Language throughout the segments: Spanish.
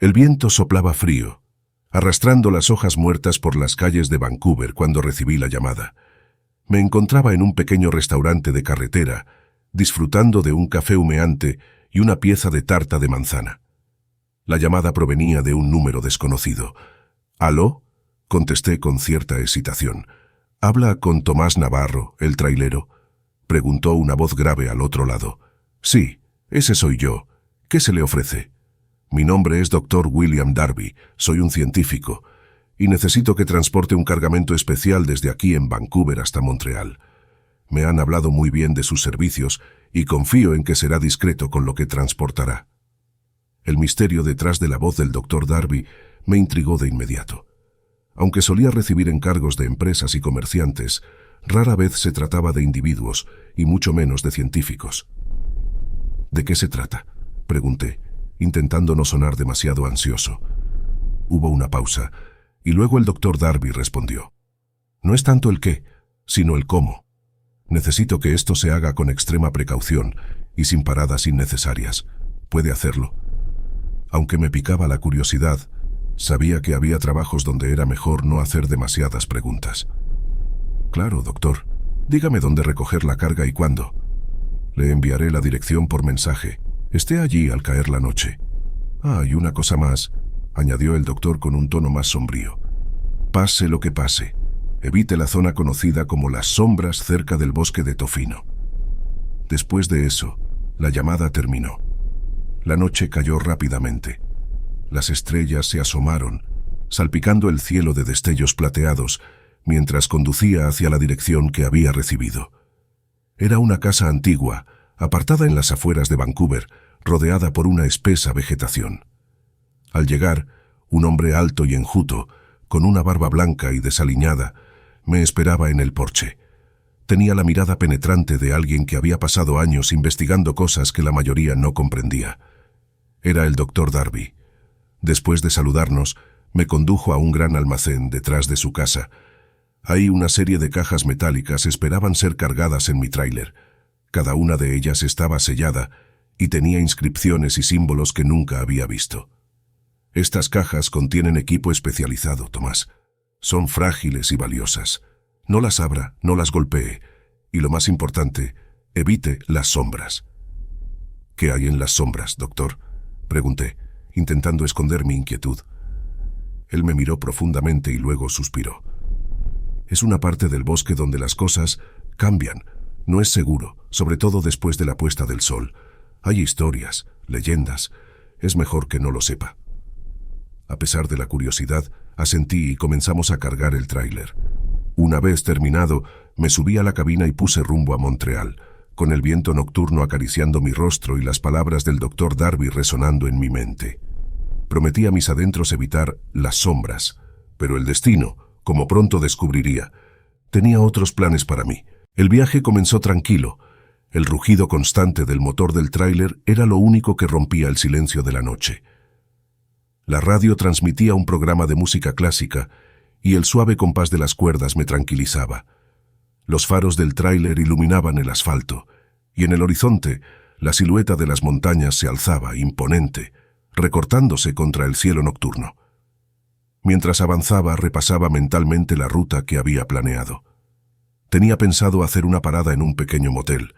El viento soplaba frío, arrastrando las hojas muertas por las calles de Vancouver cuando recibí la llamada. Me encontraba en un pequeño restaurante de carretera, disfrutando de un café humeante y una pieza de tarta de manzana. La llamada provenía de un número desconocido. «¿Aló?», contesté con cierta excitación. «¿Habla con Tomás Navarro, el trailero?», preguntó una voz grave al otro lado. «Sí, ese soy yo. ¿Qué se le ofrece?». «Mi nombre es Dr. William Darby, soy un científico, y necesito que transporte un cargamento especial desde aquí en Vancouver hasta Montreal. Me han hablado muy bien de sus servicios y confío en que será discreto con lo que transportará». El misterio detrás de la voz del Dr. Darby me intrigó de inmediato. Aunque solía recibir encargos de empresas y comerciantes, rara vez se trataba de individuos y mucho menos de científicos. «¿De qué se trata?», pregunté, intentando no sonar demasiado ansioso. Hubo una pausa, y luego el Dr. Darby respondió. «No es tanto el qué, sino el cómo. Necesito que esto se haga con extrema precaución y sin paradas innecesarias. ¿Puede hacerlo?». Aunque me picaba la curiosidad, sabía que había trabajos donde era mejor no hacer demasiadas preguntas. «Claro, doctor. Dígame dónde recoger la carga y cuándo. Le enviaré la dirección por mensaje. Esté allí al caer la noche». «Ah, y una cosa más», añadió el doctor con un tono más sombrío. «Pase lo que pase, evite la zona conocida como las sombras cerca del bosque de Tofino». Después de eso, la llamada terminó. La noche cayó rápidamente. Las estrellas se asomaron, salpicando el cielo de destellos plateados, mientras conducía hacia la dirección que había recibido. Era una casa antigua, apartada en las afueras de Vancouver, rodeada por una espesa vegetación. Al llegar, un hombre alto y enjuto, con una barba blanca y desaliñada, me esperaba en el porche. Tenía la mirada penetrante de alguien que había pasado años investigando cosas que la mayoría no comprendía. Era el Dr. Darby. Después de saludarnos, me condujo a un gran almacén detrás de su casa. Ahí una serie de cajas metálicas esperaban ser cargadas en mi tráiler. Cada una de ellas estaba sellada y tenía inscripciones y símbolos que nunca había visto. «Estas cajas contienen equipo especializado, Tomás. Son frágiles y valiosas. No las abra, no las golpee. Y lo más importante, evite las sombras». «¿Qué hay en las sombras, doctor?», pregunté, intentando esconder mi inquietud. Él me miró profundamente y luego suspiró. «Es una parte del bosque donde las cosas cambian. No es seguro, sobre todo después de la puesta del sol. Hay historias, leyendas. Es mejor que no lo sepa». A pesar de la curiosidad, asentí y comenzamos a cargar el tráiler. Una vez terminado, me subí a la cabina y puse rumbo a Montreal, con el viento nocturno acariciando mi rostro y las palabras del Dr. Darby resonando en mi mente. Prometí a mis adentros evitar las sombras, pero el destino, como pronto descubriría, tenía otros planes para mí. El viaje comenzó tranquilo. El rugido constante del motor del tráiler era lo único que rompía el silencio de la noche. La radio transmitía un programa de música clásica y el suave compás de las cuerdas me tranquilizaba. Los faros del tráiler iluminaban el asfalto y en el horizonte la silueta de las montañas se alzaba, imponente, recortándose contra el cielo nocturno. Mientras avanzaba, repasaba mentalmente la ruta que había planeado. Tenía pensado hacer una parada en un pequeño motel,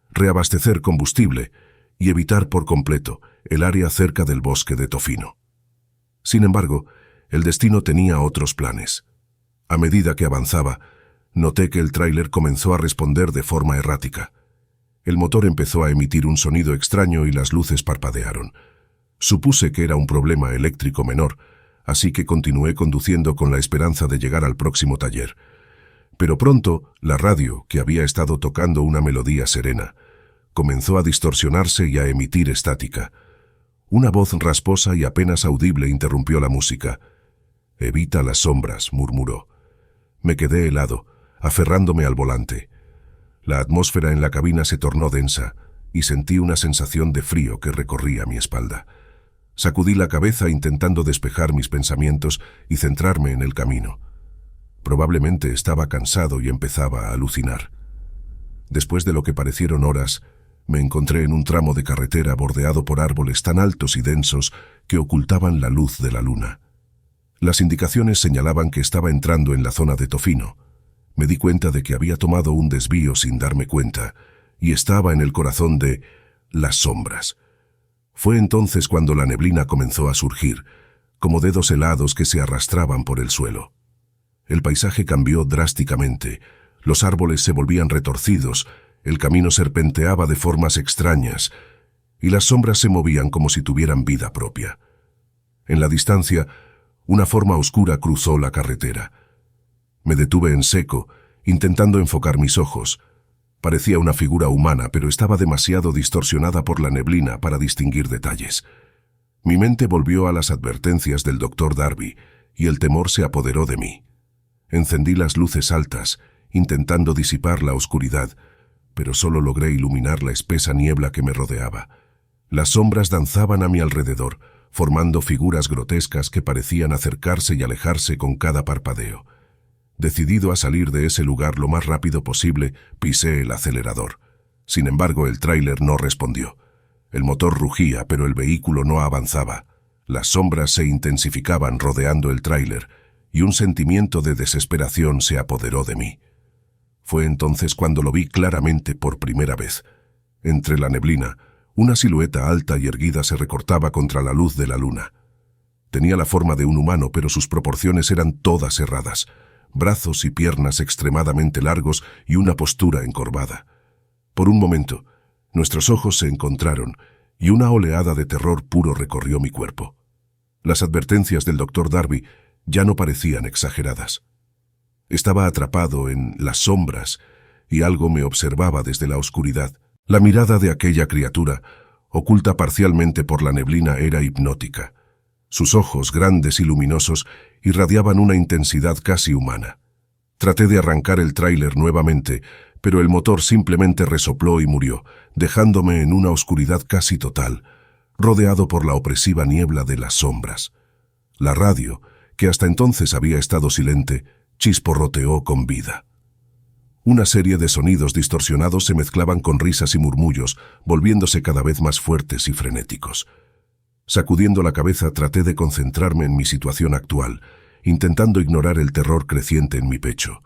reabastecer combustible y evitar por completo el área cerca del bosque de Tofino. Sin embargo, el destino tenía otros planes. A medida que avanzaba, noté que el tráiler comenzó a responder de forma errática. El motor empezó a emitir un sonido extraño y las luces parpadearon. Supuse que era un problema eléctrico menor, así que continué conduciendo con la esperanza de llegar al próximo taller. Pero pronto, la radio, que había estado tocando una melodía serena, comenzó a distorsionarse y a emitir estática. Una voz rasposa y apenas audible interrumpió la música. «Evita las sombras», murmuró. Me quedé helado, aferrándome al volante. La atmósfera en la cabina se tornó densa y sentí una sensación de frío que recorría mi espalda. Sacudí la cabeza intentando despejar mis pensamientos y centrarme en el camino. Probablemente estaba cansado y empezaba a alucinar. Después de lo que parecieron horas, Me encontré en un tramo de carretera bordeado por árboles tan altos y densos que ocultaban la luz de la luna. Las indicaciones señalaban que estaba entrando en la zona de Tofino. Me di cuenta de que había tomado un desvío sin darme cuenta y estaba en el corazón de las sombras. Fue entonces cuando la neblina comenzó a surgir, como dedos helados que se arrastraban por el suelo. El paisaje cambió drásticamente, los árboles se volvían retorcidos, el camino serpenteaba de formas extrañas y las sombras se movían como si tuvieran vida propia. En la distancia, una forma oscura cruzó la carretera. Me detuve en seco, intentando enfocar mis ojos. Parecía una figura humana, pero estaba demasiado distorsionada por la neblina para distinguir detalles. Mi mente volvió a las advertencias del Dr. Darby y el temor se apoderó de mí. Encendí las luces altas, intentando disipar la oscuridad, pero solo logré iluminar la espesa niebla que me rodeaba. Las sombras danzaban a mi alrededor, formando figuras grotescas que parecían acercarse y alejarse con cada parpadeo. Decidido a salir de ese lugar lo más rápido posible, pisé el acelerador. Sin embargo, el tráiler no respondió. El motor rugía, pero el vehículo no avanzaba. Las sombras se intensificaban rodeando el tráiler, y un sentimiento de desesperación se apoderó de mí. Fue entonces cuando lo vi claramente por primera vez. Entre la neblina, una silueta alta y erguida se recortaba contra la luz de la luna. Tenía la forma de un humano, pero sus proporciones eran todas erradas. Brazos y piernas extremadamente largos y una postura encorvada. Por un momento, nuestros ojos se encontraron y una oleada de terror puro recorrió mi cuerpo. Las advertencias del Dr. Darby ya no parecían exageradas. Estaba atrapado en las sombras y algo me observaba desde la oscuridad. La mirada de aquella criatura, oculta parcialmente por la neblina, era hipnótica. Sus ojos, grandes y luminosos, irradiaban una intensidad casi humana. Traté de arrancar el tráiler nuevamente, pero el motor simplemente resopló y murió, dejándome en una oscuridad casi total, rodeado por la opresiva niebla de las sombras. La radio, que hasta entonces había estado silente, chisporroteó con vida. Una serie de sonidos distorsionados se mezclaban con risas y murmullos, volviéndose cada vez más fuertes y frenéticos. Sacudiendo la cabeza, traté de concentrarme en mi situación actual, intentando ignorar el terror creciente en mi pecho.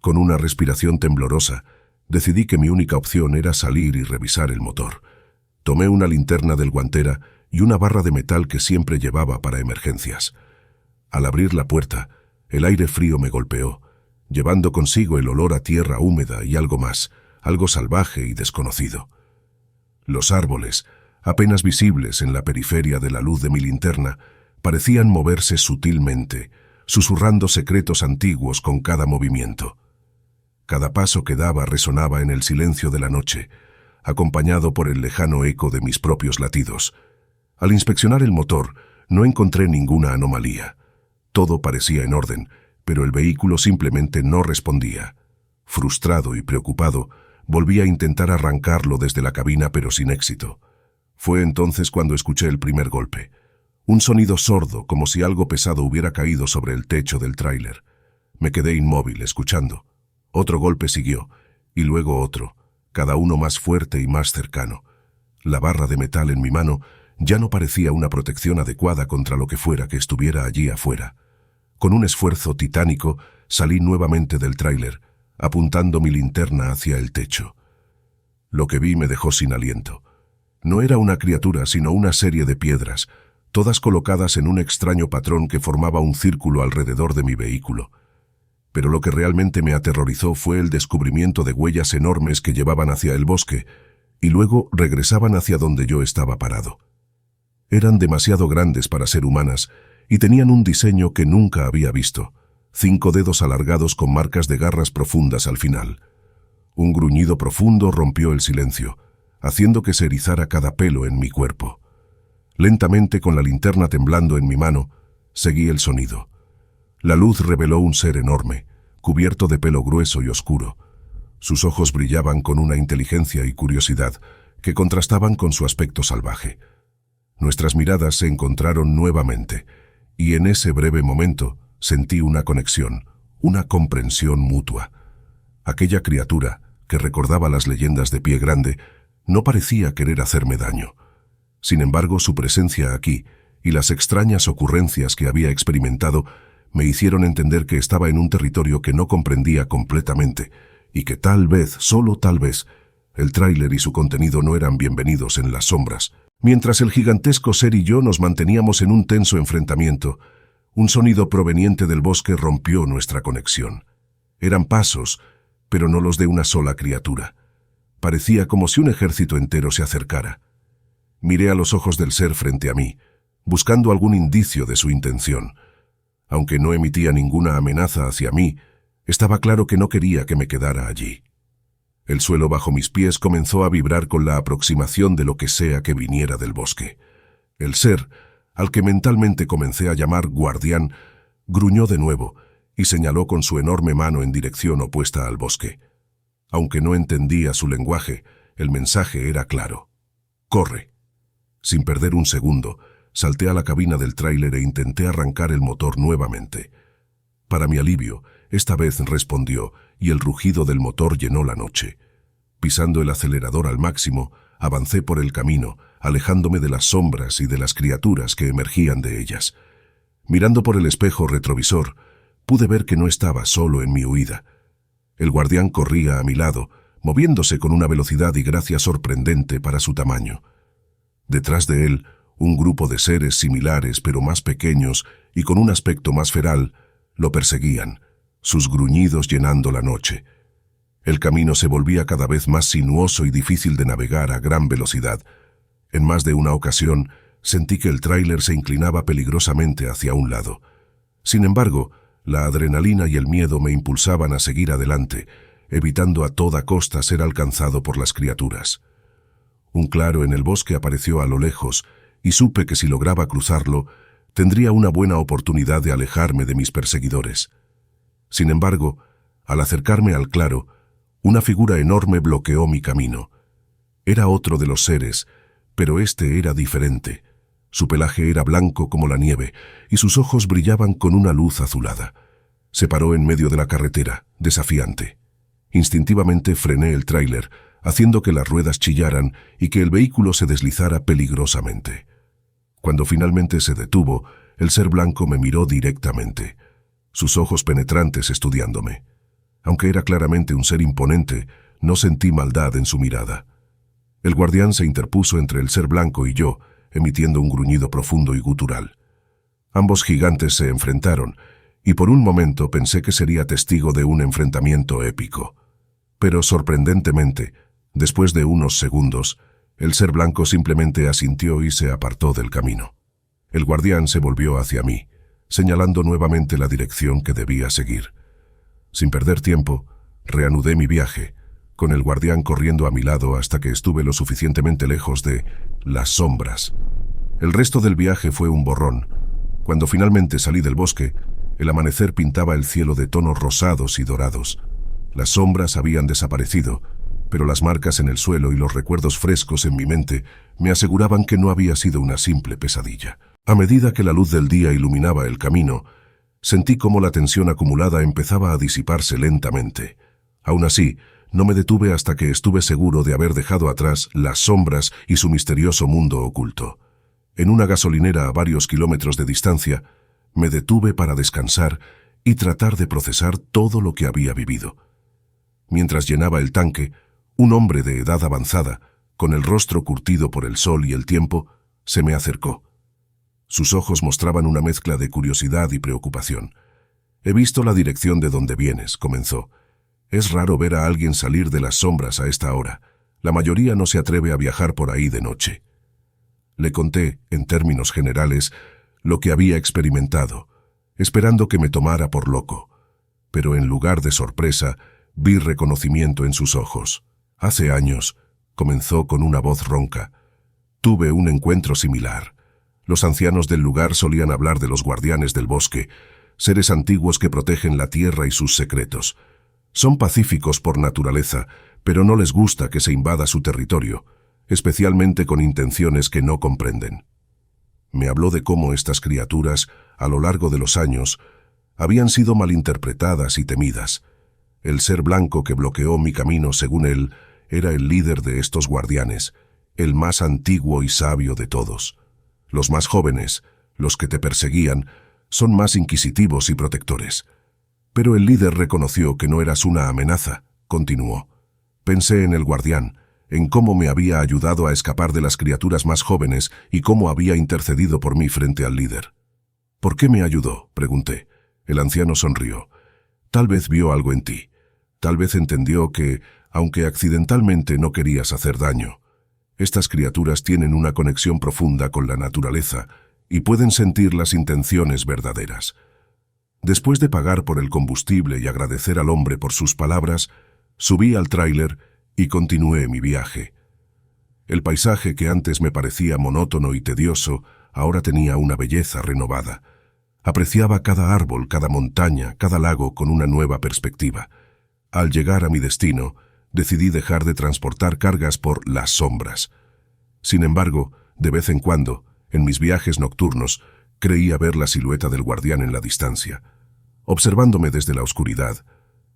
Con una respiración temblorosa, decidí que mi única opción era salir y revisar el motor. Tomé una linterna del guantera y una barra de metal que siempre llevaba para emergencias. Al abrir la puerta, el aire frío me golpeó, llevando consigo el olor a tierra húmeda y algo más, algo salvaje y desconocido. Los árboles, apenas visibles en la periferia de la luz de mi linterna, parecían moverse sutilmente, susurrando secretos antiguos con cada movimiento. Cada paso que daba resonaba en el silencio de la noche, acompañado por el lejano eco de mis propios latidos. Al inspeccionar el motor, no encontré ninguna anomalía. Todo parecía en orden, pero el vehículo simplemente no respondía. Frustrado y preocupado, volví a intentar arrancarlo desde la cabina, pero sin éxito. Fue entonces cuando escuché el primer golpe. Un sonido sordo, como si algo pesado hubiera caído sobre el techo del tráiler. Me quedé inmóvil, escuchando. Otro golpe siguió, y luego otro, cada uno más fuerte y más cercano. La barra de metal en mi mano ya no parecía una protección adecuada contra lo que fuera que estuviera allí afuera. Con un esfuerzo titánico, salí nuevamente del tráiler, apuntando mi linterna hacia el techo. Lo que vi me dejó sin aliento. No era una criatura, sino una serie de piedras, todas colocadas en un extraño patrón que formaba un círculo alrededor de mi vehículo. Pero lo que realmente me aterrorizó fue el descubrimiento de huellas enormes que llevaban hacia el bosque y luego regresaban hacia donde yo estaba parado. Eran demasiado grandes para ser humanas y tenían un diseño que nunca había visto: 5 dedos alargados con marcas de garras profundas al final. Un gruñido profundo rompió el silencio, haciendo que se erizara cada pelo en mi cuerpo. Lentamente, con la linterna temblando en mi mano, seguí el sonido. La luz reveló un ser enorme, cubierto de pelo grueso y oscuro. Sus ojos brillaban con una inteligencia y curiosidad que contrastaban con su aspecto salvaje. Nuestras miradas se encontraron nuevamente, y en ese breve momento sentí una conexión, una comprensión mutua. Aquella criatura, que recordaba las leyendas de Pie Grande, No parecía querer hacerme daño. Sin embargo, su presencia aquí y las extrañas ocurrencias que había experimentado me hicieron entender que estaba en un territorio que no comprendía completamente y que tal vez, solo tal vez, el tráiler y su contenido no eran bienvenidos en las sombras. Mientras el gigantesco ser y yo nos manteníamos en un tenso enfrentamiento, un sonido proveniente del bosque rompió nuestra conexión. Eran pasos, pero no los de una sola criatura. Parecía como si un ejército entero se acercara. Miré a los ojos del ser frente a mí, buscando algún indicio de su intención. Aunque no emitía ninguna amenaza hacia mí, estaba claro que no quería que me quedara allí. El suelo bajo mis pies comenzó a vibrar con la aproximación de lo que sea que viniera del bosque. El ser, al que mentalmente comencé a llamar guardián, gruñó de nuevo y señaló con su enorme mano en dirección opuesta al bosque. Aunque no entendía su lenguaje, el mensaje era claro. «Corre». Sin perder un segundo, salté a la cabina del tráiler e intenté arrancar el motor nuevamente. Para mi alivio, esta vez respondió y el rugido del motor llenó la noche. Pisando el acelerador al máximo, avancé por el camino, alejándome de las sombras y de las criaturas que emergían de ellas. Mirando por el espejo retrovisor, pude ver que no estaba solo en mi huida. El guardián corría a mi lado, moviéndose con una velocidad y gracia sorprendente para su tamaño. Detrás de él, un grupo de seres similares pero más pequeños y con un aspecto más feral, lo perseguían, sus gruñidos llenando la noche. El camino se volvía cada vez más sinuoso y difícil de navegar a gran velocidad. En más de una ocasión, sentí que el tráiler se inclinaba peligrosamente hacia un lado. Sin embargo, la adrenalina y el miedo me impulsaban a seguir adelante, evitando a toda costa ser alcanzado por las criaturas. Un claro en el bosque apareció a lo lejos, y supe que si lograba cruzarlo, tendría una buena oportunidad de alejarme de mis perseguidores. Sin embargo, al acercarme al claro, una figura enorme bloqueó mi camino. Era otro de los seres, pero este era diferente. Su pelaje era blanco como la nieve, y sus ojos brillaban con una luz azulada. Se paró en medio de la carretera, desafiante. Instintivamente frené el tráiler, haciendo que las ruedas chillaran y que el vehículo se deslizara peligrosamente. Cuando finalmente se detuvo, el ser blanco me miró directamente, sus ojos penetrantes estudiándome. Aunque era claramente un ser imponente, no sentí maldad en su mirada. El guardián se interpuso entre el ser blanco y yo, emitiendo un gruñido profundo y gutural. Ambos gigantes se enfrentaron, y por un momento pensé que sería testigo de un enfrentamiento épico. Pero sorprendentemente, después de unos segundos, el ser blanco simplemente asintió y se apartó del camino. El guardián se volvió hacia mí, señalando nuevamente la dirección que debía seguir. Sin perder tiempo, reanudé mi viaje, con el guardián corriendo a mi lado hasta que estuve lo suficientemente lejos de las sombras. El resto del viaje fue un borrón. Cuando finalmente salí del bosque, el amanecer pintaba el cielo de tonos rosados y dorados. Las sombras habían desaparecido, pero las marcas en el suelo y los recuerdos frescos en mi mente me aseguraban que no había sido una simple pesadilla. A medida que la luz del día iluminaba el camino, sentí cómo la tensión acumulada empezaba a disiparse lentamente. Aún así, no me detuve hasta que estuve seguro de haber dejado atrás las sombras y su misterioso mundo oculto. En una gasolinera a varios kilómetros de distancia, me detuve para descansar y tratar de procesar todo lo que había vivido. Mientras llenaba el tanque, un hombre de edad avanzada, con el rostro curtido por el sol y el tiempo, se me acercó. Sus ojos mostraban una mezcla de curiosidad y preocupación. «He visto la dirección de donde vienes», comenzó. «Es raro ver a alguien salir de las sombras a esta hora. La mayoría no se atreve a viajar por ahí de noche». Le conté, en términos generales, lo que había experimentado, esperando que me tomara por loco. Pero en lugar de sorpresa, vi reconocimiento en sus ojos. «Hace años», comenzó con una voz ronca, «tuve un encuentro similar. Los ancianos del lugar solían hablar de los guardianes del bosque, seres antiguos que protegen la tierra y sus secretos. Son pacíficos por naturaleza, pero no les gusta que se invada su territorio, especialmente con intenciones que no comprenden». Me habló de cómo estas criaturas, a lo largo de los años, habían sido malinterpretadas y temidas. El ser blanco que bloqueó mi camino, según él, era el líder de estos guardianes, el más antiguo y sabio de todos. Los más jóvenes, los que te perseguían, son más inquisitivos y protectores. Pero el líder reconoció que no eras una amenaza, continuó. Pensé en el guardián, en cómo me había ayudado a escapar de las criaturas más jóvenes y cómo había intercedido por mí frente al líder. ¿Por qué me ayudó?, pregunté. El anciano sonrió. Tal vez vio algo en ti. Tal vez entendió que, aunque accidentalmente no querías hacer daño, estas criaturas tienen una conexión profunda con la naturaleza y pueden sentir las intenciones verdaderas. Después de pagar por el combustible y agradecer al hombre por sus palabras, subí al tráiler y continué mi viaje. El paisaje que antes me parecía monótono y tedioso, ahora tenía una belleza renovada. Apreciaba cada árbol, cada montaña, cada lago con una nueva perspectiva. Al llegar a mi destino, decidí dejar de transportar cargas por las sombras. Sin embargo, de vez en cuando, en mis viajes nocturnos, creía ver la silueta del guardián en la distancia, observándome desde la oscuridad,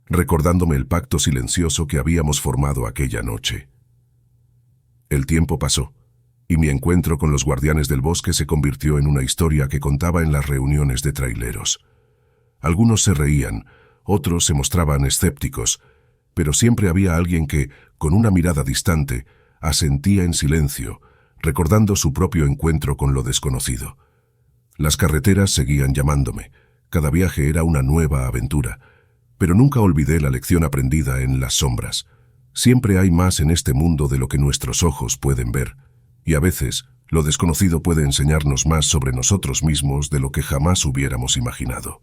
recordándome el pacto silencioso que habíamos formado aquella noche. El tiempo pasó, y mi encuentro con los guardianes del bosque se convirtió en una historia que contaba en las reuniones de traileros. Algunos se reían, otros se mostraban escépticos, pero siempre había alguien que, con una mirada distante, asentía en silencio, recordando su propio encuentro con lo desconocido. Las carreteras seguían llamándome. Cada viaje era una nueva aventura, pero nunca olvidé la lección aprendida en las sombras. Siempre hay más en este mundo de lo que nuestros ojos pueden ver, y a veces lo desconocido puede enseñarnos más sobre nosotros mismos de lo que jamás hubiéramos imaginado.